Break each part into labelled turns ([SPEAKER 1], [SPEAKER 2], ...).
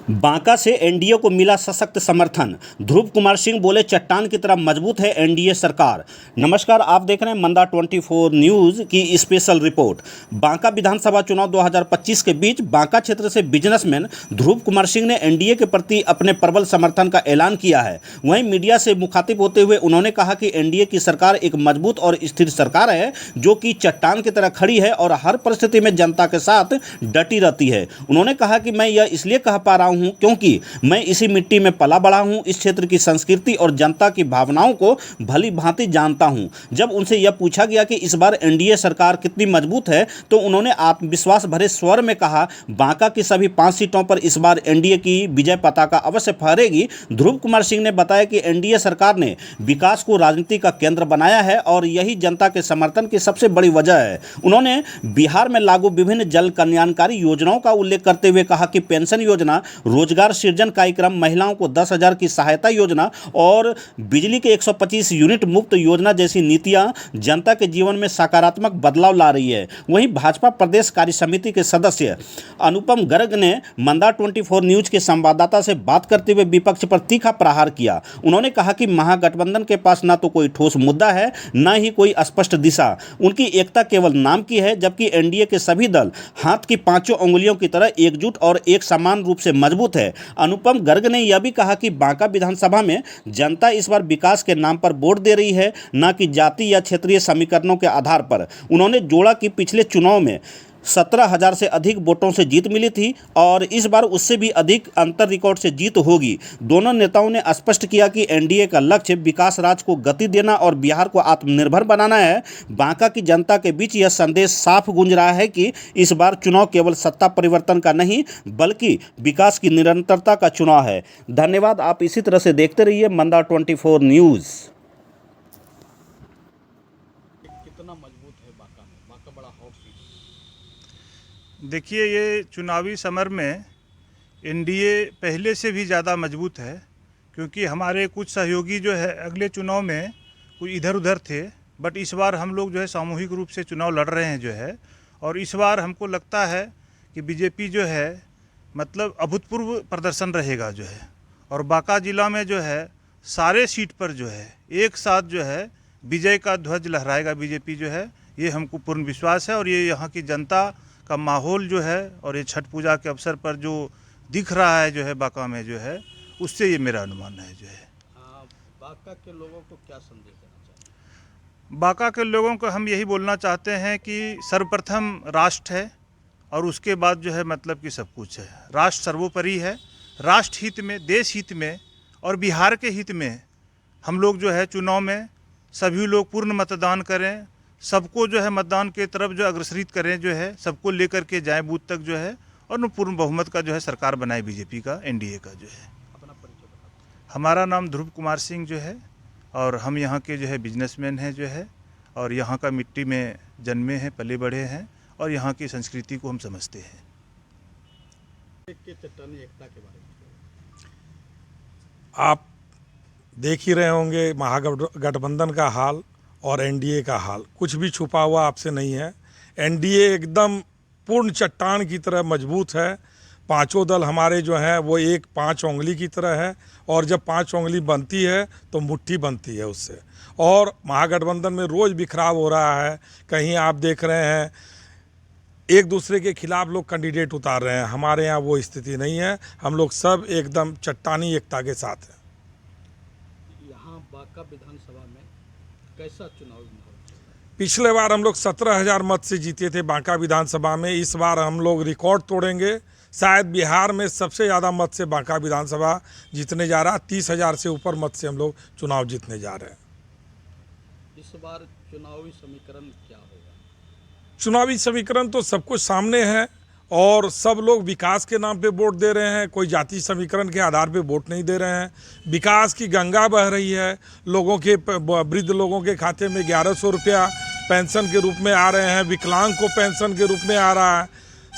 [SPEAKER 1] बांका से एनडीए को मिला सशक्त समर्थन। ध्रुव कुमार सिंह बोले, चट्टान की तरह मजबूत है एनडीए सरकार। नमस्कार, आप देख रहे हैं मंदा 24 न्यूज़ की स्पेशल रिपोर्ट। बांका विधानसभा चुनाव 2025 के बीच बांका क्षेत्र से बिजनेसमैन ध्रुव कुमार सिंह ने एनडीए के प्रति अपने प्रबल समर्थन का ऐलान किया है। वहीं मीडिया से मुखातिब होते हुए उन्होंने कहा कि एनडीए की सरकार एक मजबूत और स्थिर सरकार है जो कि चट्टान की तरह खड़ी है और हर परिस्थिति में जनता के साथ डटी रहती है। उन्होंने कहा कि मैं यह इसलिए कह पा रहा हूं क्योंकि मैं इसी मिट्टी में पला बड़ा हूं, इस क्षेत्र की संस्कृति और जनता की भावनाओं को भली भांति जानता हूं। जब उनसे यह पूछा गया कि इस बार एनडीए सरकार कितनी मजबूत है तो उन्होंने आत्मविश्वास भरे स्वर में कहा, बांका की सभी 5 सीटों पर इस बार एनडीए की विजय पताका अवश्य फहरेगी। ध्रुव कुमार सिंह ने बताया कि एनडीए सरकार ने विकास को राजनीति का केंद्र बनाया है और यही जनता के समर्थन की सबसे बड़ी वजह है। उन्होंने बिहार में लागू विभिन्न जल कल्याणकारी योजनाओं का उल्लेख करते हुए कहा कि पेंशन योजना, रोजगार सृजन कार्यक्रम, महिलाओं को 10,000 की सहायता योजना और बिजली के 125 यूनिट मुफ्त योजना जैसी नीतियां जनता के जीवन में सकारात्मक बदलाव ला रही है। वहीं भाजपा प्रदेश कार्य समिति के सदस्य अनुपम गर्ग ने मंदा 24 न्यूज के संवाददाता से बात करते हुए विपक्ष पर तीखा प्रहार किया। उन्होंने कहा कि महागठबंधन के पास न तो कोई ठोस मुद्दा है, न ही कोई स्पष्ट दिशा। उनकी एकता केवल नाम की है, जबकि एनडीए के सभी दल हाथ की 5 उंगलियों की तरह एकजुट और एक समान रूप से मजबूत है। अनुपम गर्ग ने यह भी कहा कि बांका विधानसभा में जनता इस बार विकास के नाम पर वोट दे रही है, न कि जाति या क्षेत्रीय समीकरणों के आधार पर। उन्होंने जोड़ा कि पिछले चुनाव में 17,000 से अधिक वोटों से जीत मिली थी और इस बार उससे भी अधिक अंतर रिकॉर्ड से जीत होगी। दोनों नेताओं ने स्पष्ट किया कि एनडीए का लक्ष्य विकास राज को गति देना और बिहार को आत्मनिर्भर बनाना है। बांका की जनता के बीच यह संदेश साफ गूंज रहा है कि इस बार चुनाव केवल सत्ता परिवर्तन का नहीं बल्कि विकास की निरंतरता का चुनाव है। धन्यवाद। आप इसी तरह से देखते रहिए मंदा 24 न्यूज़।
[SPEAKER 2] कितना मजबूत है बांका में? बांका बड़ा हॉट सीट है।
[SPEAKER 3] देखिए, ये चुनावी समर में एनडीए पहले से भी ज़्यादा मजबूत है, क्योंकि हमारे कुछ सहयोगी जो है अगले चुनाव में कुछ इधर उधर थे, बट इस बार हम लोग जो है सामूहिक रूप से चुनाव लड़ रहे हैं जो है। और इस बार हमको लगता है कि बीजेपी जो है मतलब अभूतपूर्व प्रदर्शन रहेगा जो है। और बांका ज़िला में जो है सारे सीट पर जो है एक साथ जो है विजय का ध्वज लहराएगा बीजेपी जो है, ये हमको पूर्ण विश्वास है। और ये यहाँ की जनता का माहौल जो है और ये छठ पूजा के अवसर पर जो दिख रहा है जो है बांका में जो है, उससे ये मेरा अनुमान है जो है।
[SPEAKER 2] बांका के लोगों को क्या संदेश देना चाहते हैं?
[SPEAKER 3] बांका के लोगों को हम यही बोलना चाहते हैं कि सर्वप्रथम राष्ट्र है और उसके बाद जो है मतलब कि सब कुछ है। राष्ट्र सर्वोपरि है। राष्ट्र हित में, देश हित में और बिहार के हित में हम लोग जो है चुनाव में सभी लोग पूर्ण मतदान करें, सबको जो है मतदान के तरफ जो अग्रसरित करें जो है, सबको लेकर के जाएं बूथ तक जो है और पूर्ण बहुमत का जो है सरकार बनाए बीजेपी का, एनडीए का जो है।
[SPEAKER 2] अपना परिचय बताओ।
[SPEAKER 3] हमारा नाम ध्रुव कुमार सिंह जो है और हम यहाँ के जो है बिजनेसमैन हैं जो है और यहाँ का मिट्टी में जन्मे हैं, पले बढ़े हैं और यहाँ की संस्कृति को हम समझते हैं।
[SPEAKER 2] के चट्टानी एकता के बारे में
[SPEAKER 4] आप देख ही रहे होंगे महागठबंधन का हाल और एनडीए का हाल, कुछ भी छुपा हुआ आपसे नहीं है। एनडीए एकदम पूर्ण चट्टान की तरह मजबूत है। 5 दल हमारे जो हैं वो एक 5 उंगली की तरह है और जब 5 उंगली बनती है तो मुट्ठी बनती है उससे। और महागठबंधन में रोज़ बिखराव हो रहा है। कहीं आप देख रहे हैं एक दूसरे के खिलाफ लोग कैंडिडेट उतार रहे हैं। हमारे यहाँ वो स्थिति नहीं है। हम लोग सब एकदम चट्टानी एकता के साथ हैं।
[SPEAKER 2] यहाँ बांका विधानसभा में कैसा चुनावी माहौल?
[SPEAKER 4] पिछले बार हम लोग 17,000 मत से जीते थे बांका विधानसभा में। इस बार हम लोग रिकॉर्ड तोड़ेंगे। शायद बिहार में सबसे ज़्यादा मत से बांका विधानसभा जीतने जा रहा है। 30,000 से ऊपर मत से हम लोग चुनाव जीतने जा रहे हैं।
[SPEAKER 2] इस बार चुनावी समीकरण क्या होगा?
[SPEAKER 4] चुनावी समीकरण तो सब कुछ सामने है और सब लोग विकास के नाम पे वोट दे रहे हैं। कोई जाति समीकरण के आधार पे वोट नहीं दे रहे हैं। विकास की गंगा बह रही है। लोगों के वृद्ध लोगों के खाते में 1100 रुपया पेंशन के रूप में आ रहे हैं। विकलांग को पेंशन के रूप में आ रहा है।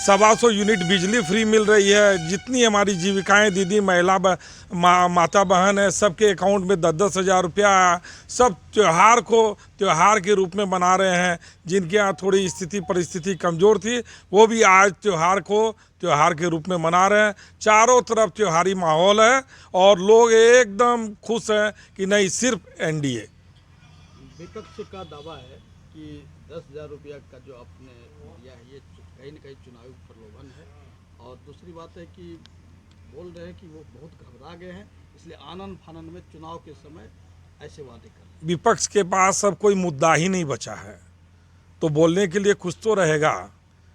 [SPEAKER 4] 125 यूनिट बिजली फ्री मिल रही है। जितनी हमारी जीविकाएं दीदी महिला माता बहन है, सबके अकाउंट में 10-10 हज़ार रुपया सब त्यौहार के रूप में मना रहे हैं। जिनके यहाँ थोड़ी स्थिति परिस्थिति कमज़ोर थी वो भी आज त्यौहार के रूप में मना रहे हैं। चारों तरफ त्योहारी माहौल है और लोग एकदम खुश हैं कि नहीं, सिर्फ एनडीए।
[SPEAKER 2] विपक्ष का दावा है कि 10,000 रुपया का जो आपने दिया है ये कहीं न कहीं चुनावी प्रलोभन है, और दूसरी बात है कि बोल रहे हैं कि वो बहुत घबरा गए हैं, इसलिए आनन फानन में चुनाव के समय ऐसे वादे कर रहे हैं।
[SPEAKER 4] विपक्ष के पास अब कोई मुद्दा ही नहीं बचा है, तो बोलने के लिए कुछ तो रहेगा।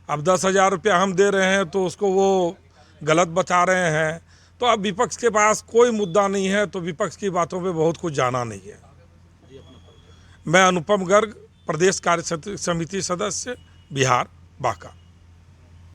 [SPEAKER 4] अब 10,000 रुपया हम दे रहे हैं तो उसको वो गलत बता रहे हैं, तो अब विपक्ष के पास कोई मुद्दा नहीं है, तो विपक्ष की बातों पे बहुत कुछ जाना नहीं है। मैं अनुपम गर्ग, प्रदेश कार्य समिति सदस्य, बिहार, बांका।